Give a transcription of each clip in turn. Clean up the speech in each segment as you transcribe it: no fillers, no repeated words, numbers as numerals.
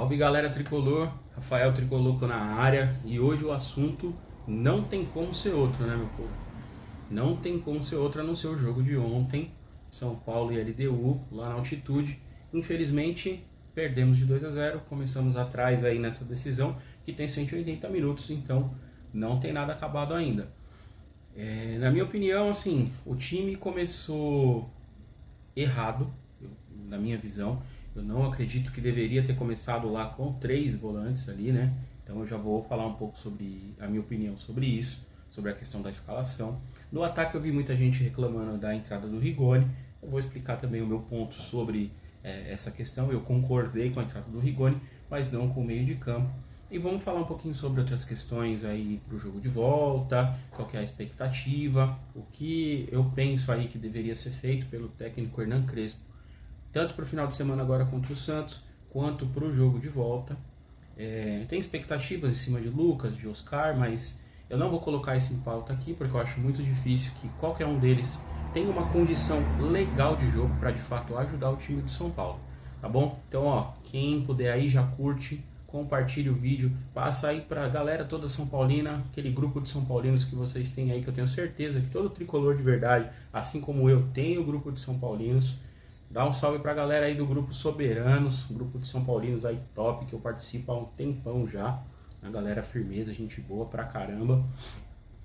Salve galera tricolor, Rafael Tricoloco na área e hoje o assunto não tem como ser outro, né meu povo? Não tem como ser outro a não ser o jogo de ontem, São Paulo e LDU, lá na altitude. Infelizmente perdemos de 2-0, começamos atrás aí nessa decisão que tem 180 minutos, então não tem nada acabado ainda. Na minha opinião, assim, o time começou errado, na minha visão. Eu não acredito que deveria ter começado lá com 3 volantes ali, né? Então eu já vou falar um pouco sobre a minha opinião sobre isso, sobre a questão da escalação. No ataque eu vi muita gente reclamando da entrada do Rigoni. Eu vou explicar também o meu ponto sobre essa questão. Eu concordei com a entrada do Rigoni, mas não com o meio de campo. E vamos falar um pouquinho sobre outras questões aí para o jogo de volta, qual que é a expectativa, o que eu penso aí que deveria ser feito pelo técnico Hernan Crespo, tanto para o final de semana agora contra o Santos, quanto para o jogo de volta. Tem expectativas em cima de Lucas, de Oscar, mas eu não vou colocar isso em pauta aqui, porque eu acho muito difícil que qualquer um deles tenha uma condição legal de jogo para de fato ajudar o time do São Paulo, tá bom? Então, ó, quem puder aí já curte, compartilhe o vídeo, passa aí pra galera toda São Paulina, aquele grupo de São Paulinos que vocês têm aí, que eu tenho certeza que todo tricolor de verdade, assim como eu, tem o grupo de São Paulinos. Dá um salve pra galera aí do grupo Soberanos, grupo de São Paulinos aí top, que eu participo há um tempão já. A galera firmeza, gente boa pra caramba.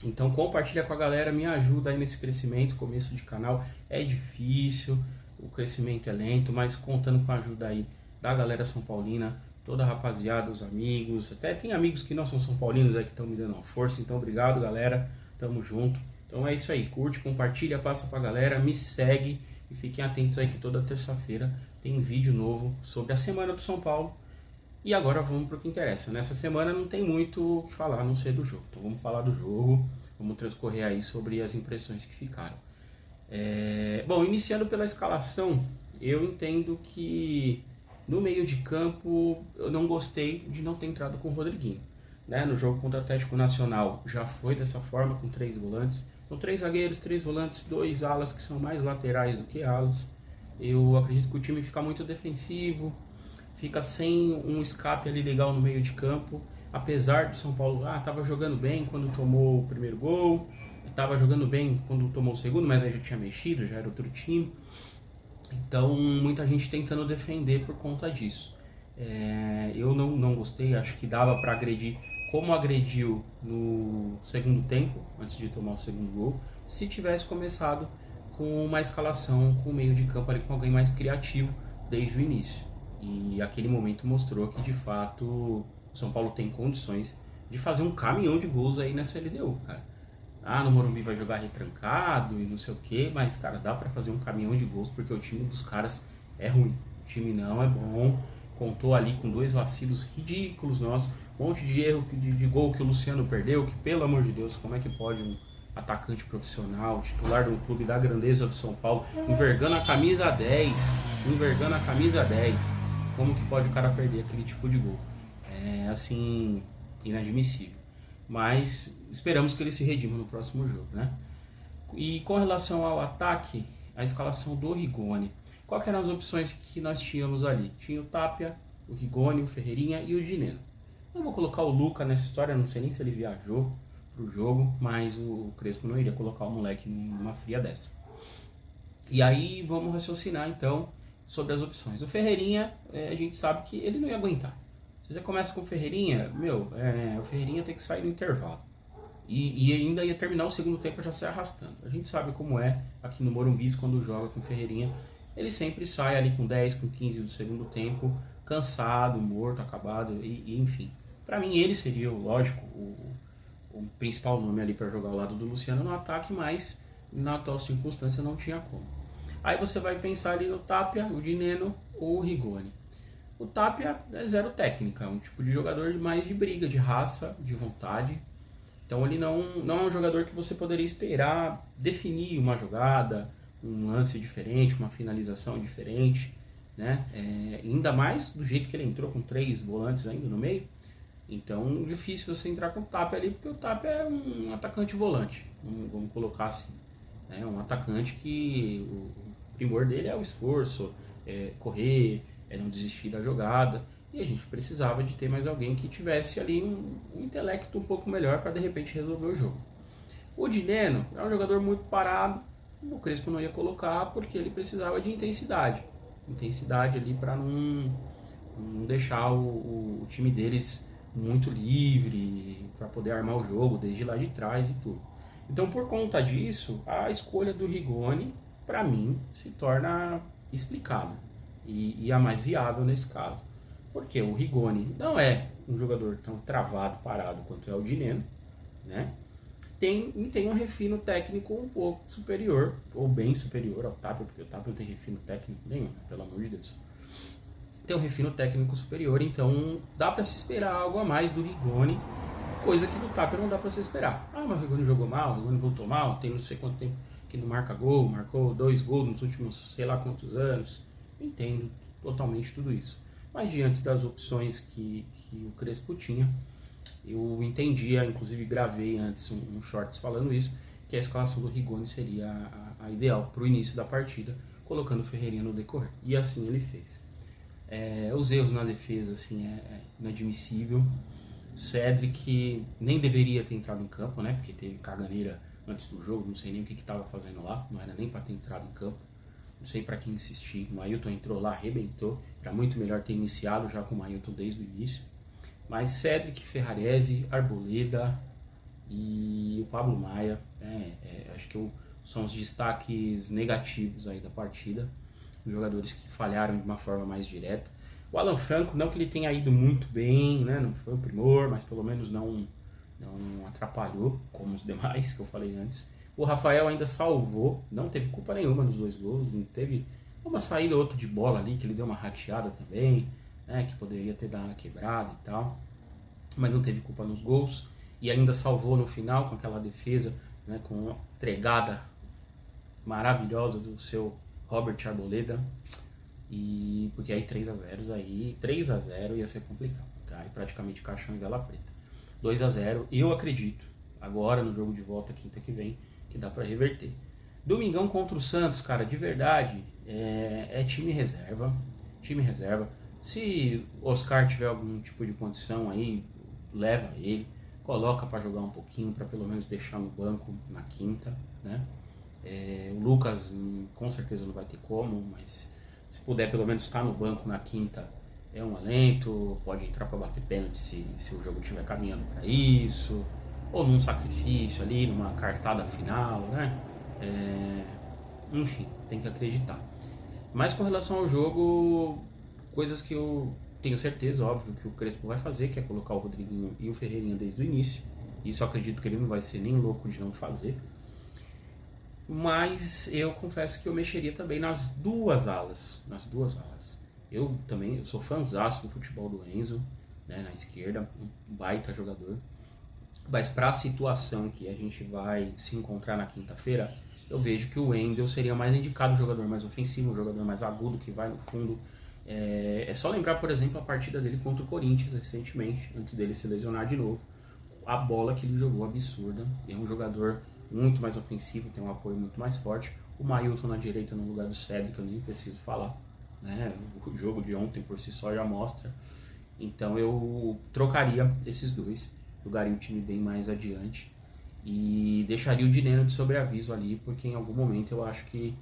Então compartilha com a galera, me ajuda aí nesse crescimento. Começo de canal é difícil, o crescimento é lento, mas contando com a ajuda aí da galera São Paulina, toda a rapaziada, os amigos, até tem amigos que não são São Paulinos aí que estão me dando uma força, então obrigado galera, tamo junto. Então é isso aí, curte, compartilha, passa pra galera, me segue e fiquem atentos aí que toda terça-feira tem vídeo novo sobre a semana do São Paulo. E agora vamos para o que interessa. Nessa semana não tem muito o que falar, a não ser do jogo. Então vamos falar do jogo, vamos transcorrer aí sobre as impressões que ficaram. Bom, iniciando pela escalação, eu entendo que no meio de campo eu não gostei de não ter entrado com o Rodriguinho. Né? No jogo contra o Atlético Nacional já foi dessa forma, com 3 volantes. São 3 zagueiros, 3 volantes, 2 alas que são mais laterais do que alas. Eu acredito que o time fica muito defensivo, fica sem um escape ali legal no meio de campo. Apesar do São Paulo, estava jogando bem quando tomou o primeiro gol, estava jogando bem quando tomou o segundo, mas aí já tinha mexido, já era outro time. Então, muita gente tentando defender por conta disso. Eu não gostei, acho que dava para agredir como agrediu no segundo tempo, antes de tomar o segundo gol, se tivesse começado com uma escalação com o meio de campo ali, com alguém mais criativo desde o início. E aquele momento mostrou que de fato o São Paulo tem condições de fazer um caminhão de gols aí nessa LDU, cara. No Morumbi vai jogar retrancado e não sei o que, mas cara, dá pra fazer um caminhão de gols porque o time dos caras é ruim. O time não é bom, contou ali com 2 vacilos ridículos nossos, um monte de erro de gol que o Luciano perdeu, que pelo amor de Deus, como é que pode um atacante profissional, titular de um clube da grandeza do São Paulo, envergando a camisa 10, como que pode o cara perder aquele tipo de gol? É assim, inadmissível. Mas esperamos que ele se redima no próximo jogo, né? E com relação ao ataque, a escalação do Rigoni, quais eram as opções que nós tínhamos ali? Tinha o Tapia, o Rigoni, o Ferreirinha e o Dineno. Não vou colocar o Luca nessa história, não sei nem se ele viajou pro jogo, mas o Crespo não iria colocar o moleque numa fria dessa. E aí vamos raciocinar então sobre as opções. O Ferreirinha, a gente sabe que ele não ia aguentar. Você já começa com o Ferreirinha, o Ferreirinha tem que sair no intervalo. E ainda ia terminar o segundo tempo já se arrastando. A gente sabe como é aqui no Morumbi, quando joga com o Ferreirinha, ele sempre sai ali com 10, com 15 do segundo tempo, cansado, morto, acabado, e enfim. Para mim ele seria, lógico, o principal nome ali para jogar ao lado do Luciano no ataque, mas na atual circunstância não tinha como. Aí você vai pensar ali no Tapia, o Dineno ou o Rigoni. O Tapia é zero técnica, é um tipo de jogador mais de briga, de raça, de vontade. Então ele não é um jogador que você poderia esperar definir uma jogada, um lance diferente, uma finalização diferente, né? Ainda mais do jeito que ele entrou, com 3 volantes ainda no meio. Então difícil você entrar com o Tapia ali, porque o Tapia é um atacante volante, vamos colocar assim. É um atacante que o primor dele é o esforço, correr, não desistir da jogada. e a gente precisava de ter mais alguém que tivesse ali um intelecto um pouco melhor para de repente resolver o jogo. O Dineno é um jogador muito parado, o Crespo não ia colocar porque ele precisava de intensidade. Intensidade ali para não deixar o time deles muito livre, para poder armar o jogo desde lá de trás e tudo. Então, por conta disso, a escolha do Rigoni, para mim, se torna explicável e a mais viável nesse caso. Porque o Rigoni não é um jogador tão travado, parado quanto é o Dineno, né? Tem um refino técnico um pouco superior, ou bem superior ao Tapia, porque o Tapia não tem refino técnico nenhum, né? Pelo amor de Deus. Tem um refino técnico superior, então dá para se esperar algo a mais do Rigoni, coisa que do Tapia não dá para se esperar. Ah, mas o Rigoni jogou mal, o Rigoni voltou mal, tem não sei quanto tempo que não marca gol, marcou 2 gols nos últimos sei lá quantos anos. Entendo totalmente tudo isso. Mas diante das opções que o Crespo tinha, eu entendia, inclusive gravei antes um shorts falando isso, que a escalação do Rigoni seria a ideal para o início da partida, colocando o Ferreirinha no decorrer. E assim ele fez. Os erros na defesa assim, é inadmissível. Cedric nem deveria ter entrado em campo, né? Porque teve caganeira antes do jogo, não sei nem o que estava fazendo lá, não era nem para ter entrado em campo. Não sei para quem insistir. O Mailton entrou lá, arrebentou. Era muito melhor ter iniciado já com o Mailton desde o início. Mas Cedric, Ferrarese, Arboleda e o Pablo Maia, acho que são os destaques negativos aí da partida. Os jogadores que falharam de uma forma mais direta. O Alan Franco, não que ele tenha ido muito bem, né? Não foi o primor, mas pelo menos não atrapalhou, como os demais que eu falei antes. O Rafael ainda salvou, não teve culpa nenhuma nos 2 gols, não teve uma saída ou outra de bola ali, que ele deu uma rateada também, né? Que poderia ter dado uma quebrada e tal, mas não teve culpa nos gols, e ainda salvou no final com aquela defesa, né? Com uma entregada maravilhosa do seu Robert Arboleda. E porque aí 3-0 ia ser complicado, tá? E praticamente caixão e vela preta. 2-0, eu acredito, agora no jogo de volta quinta que vem, que dá pra reverter. Domingão contra o Santos, cara, de verdade, é time reserva, Se Oscar tiver algum tipo de condição aí, leva ele, coloca pra jogar um pouquinho, pra pelo menos deixar no banco na quinta, né? O Lucas com certeza não vai ter como, mas se puder pelo menos estar no banco na quinta, é um alento, pode entrar para bater pênalti se o jogo estiver caminhando para isso, ou num sacrifício ali, numa cartada final, né? Enfim, tem que acreditar. Mas com relação ao jogo, coisas que eu tenho certeza, óbvio, que o Crespo vai fazer, que é colocar o Rodriguinho e o Ferreirinha desde o início. Isso eu acredito que ele não vai ser nem louco de não fazer. Mas eu confesso que eu mexeria também nas duas alas. Eu sou fãzaço do futebol do Enzo, né, na esquerda, um baita jogador. Mas para a situação que a gente vai se encontrar na quinta-feira, eu vejo que o Wendel seria mais indicado, um jogador mais ofensivo, um jogador mais agudo, que vai no fundo. É só lembrar, por exemplo, a partida dele contra o Corinthians recentemente, antes dele se lesionar de novo. A bola que ele jogou absurda. É um jogador muito mais ofensivo, tem um apoio muito mais forte. O Mailton na direita no lugar do Cedric, eu nem preciso falar, né? O jogo de ontem por si só já mostra. Então eu trocaria esses dois, jogaria o time bem mais adiante e deixaria o Dineno de sobreaviso ali, porque em algum momento eu acho que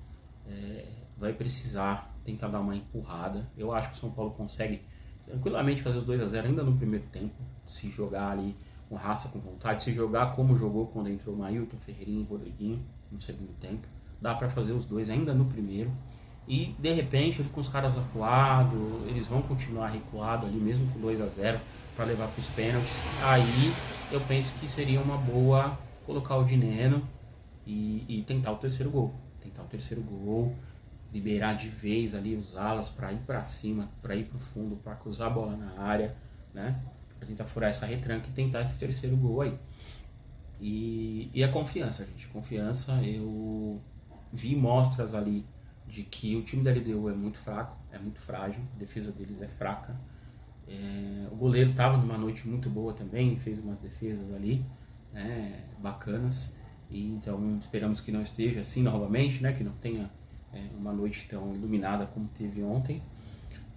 vai precisar tentar dar uma empurrada. Eu acho que o São Paulo consegue tranquilamente fazer os 2-0 ainda no primeiro tempo, se jogar ali com raça, com vontade, se jogar como jogou quando entrou o Mailton, Ferreirinha e Rodriguinho no segundo tempo. Dá para fazer os dois ainda no primeiro. E de repente, ele com os caras acuados, eles vão continuar recuado ali mesmo com 2-0 para levar para os pênaltis. Aí eu penso que seria uma boa colocar o Dineno e tentar o terceiro gol. Liberar de vez ali os alas para ir para cima, para ir para o fundo, para cruzar a bola na área, né? Para tentar furar essa retranca e tentar esse terceiro gol aí. E a confiança, gente. Confiança, eu vi mostras ali de que o time da LDU é muito fraco, é muito frágil, a defesa deles é fraca. O goleiro estava numa noite muito boa também, fez umas defesas ali, né, bacanas. E então esperamos que não esteja assim novamente, né, que não tenha uma noite tão iluminada como teve ontem.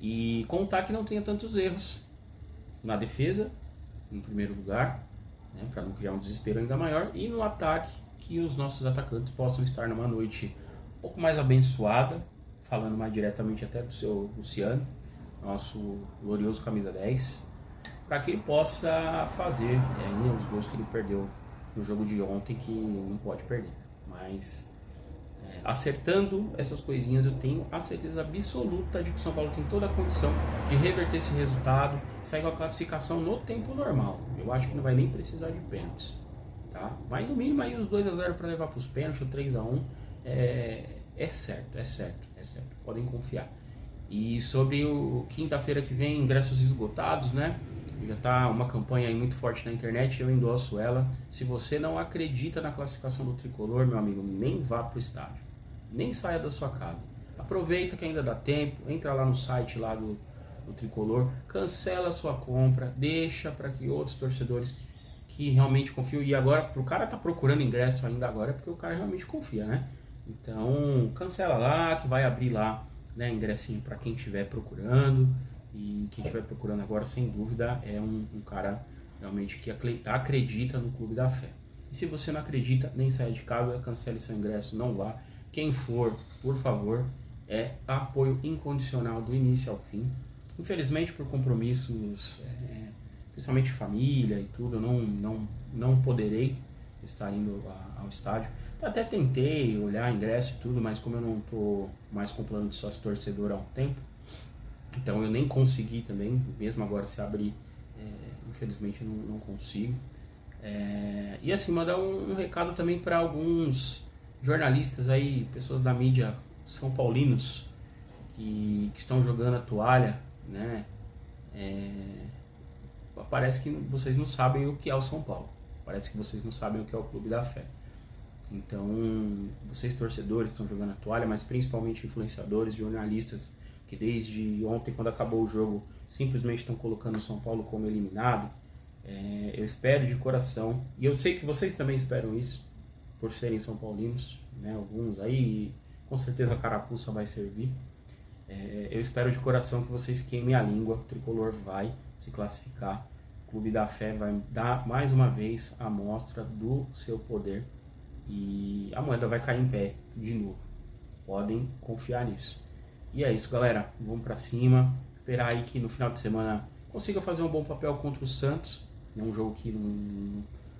e contar que não tenha tantos erros na defesa, em primeiro lugar, né, para não criar um desespero ainda maior, e no ataque, que os nossos atacantes possam estar numa noite um pouco mais abençoada, falando mais diretamente até do seu Luciano, nosso glorioso camisa 10, para que ele possa fazer ainda os gols que ele perdeu no jogo de ontem, que não pode perder. Mas acertando essas coisinhas, eu tenho a certeza absoluta de que o São Paulo tem toda a condição de reverter esse resultado, sair com a classificação no tempo normal. Eu acho que não vai nem precisar de pênaltis, tá? Mas no mínimo aí os 2-0 para levar para os pênaltis, o 3-1 é certo. Podem confiar. E sobre o quinta-feira que vem, ingressos esgotados, né? Já tá uma campanha aí muito forte na internet, eu endosso ela. Se você não acredita na classificação do Tricolor, meu amigo, nem vá pro estádio. Nem saia da sua casa. Aproveita que ainda dá tempo, entra lá no site lá do Tricolor, cancela a sua compra, deixa para que outros torcedores que realmente confiam. E agora, pro cara tá procurando ingresso ainda agora, é porque o cara realmente confia, né? Então, cancela lá, que vai abrir lá, né, ingressinho para quem estiver procurando. E quem estiver procurando agora, sem dúvida, é um cara realmente que acredita no Clube da Fé. E se você não acredita, nem saia de casa, cancele seu ingresso, não vá. Quem for, por favor, é apoio incondicional do início ao fim. Infelizmente, por compromissos, principalmente família e tudo, eu não poderei estar indo ao estádio. Até tentei olhar ingresso e tudo, mas como eu não estou mais com plano de sócio torcedor há um tempo, então eu nem consegui também, mesmo agora se abrir, infelizmente não consigo. E assim, mandar um recado também para alguns jornalistas aí, pessoas da mídia são paulinos, que estão jogando a toalha, né? Parece que vocês não sabem o que é o São Paulo, parece que vocês não sabem o que é o Clube da Fé. Então, vocês torcedores estão jogando a toalha, mas principalmente influenciadores, jornalistas, que desde ontem, quando acabou o jogo, simplesmente estão colocando o São Paulo como eliminado. Eu espero de coração, e eu sei que vocês também esperam isso, por serem São Paulinos, né? Alguns aí, com certeza a carapuça vai servir. Eu espero de coração que vocês queimem a língua, o Tricolor vai se classificar, o Clube da Fé vai dar mais uma vez a mostra do seu poder, e a moeda vai cair em pé de novo. Podem confiar nisso. E é isso, galera. Vamos pra cima. Esperar aí que no final de semana consiga fazer um bom papel contra o Santos. É um jogo que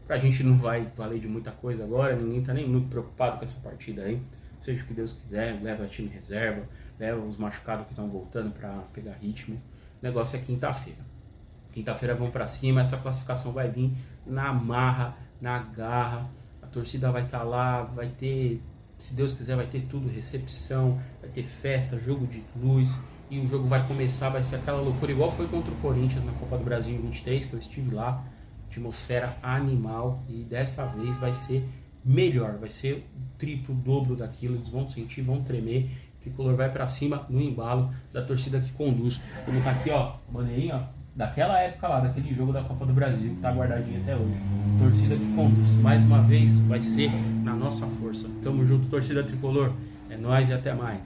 pra gente não vai valer de muita coisa agora. Ninguém tá nem muito preocupado com essa partida aí. Seja o que Deus quiser, leva time reserva, leva os machucados que estão voltando pra pegar ritmo. O negócio é quinta-feira. Quinta-feira vamos pra cima. Essa classificação vai vir na marra, na garra. A torcida vai estar lá, vai ter, se Deus quiser, vai ter tudo, recepção, vai ter festa, jogo de luz, e o jogo vai começar, vai ser aquela loucura, igual foi contra o Corinthians na Copa do Brasil em 23, que eu estive lá, atmosfera animal, e dessa vez vai ser melhor, vai ser o triplo, o dobro daquilo, eles vão sentir, vão tremer, o Tricolor vai pra cima no embalo da torcida que conduz. Como tá aqui, ó, bandeirinha, ó, daquela época lá, daquele jogo da Copa do Brasil, que tá guardadinho até hoje. Torcida que conduz, mais uma vez, vai ser na nossa força. Tamo junto, torcida Tricolor. É nóis e até mais.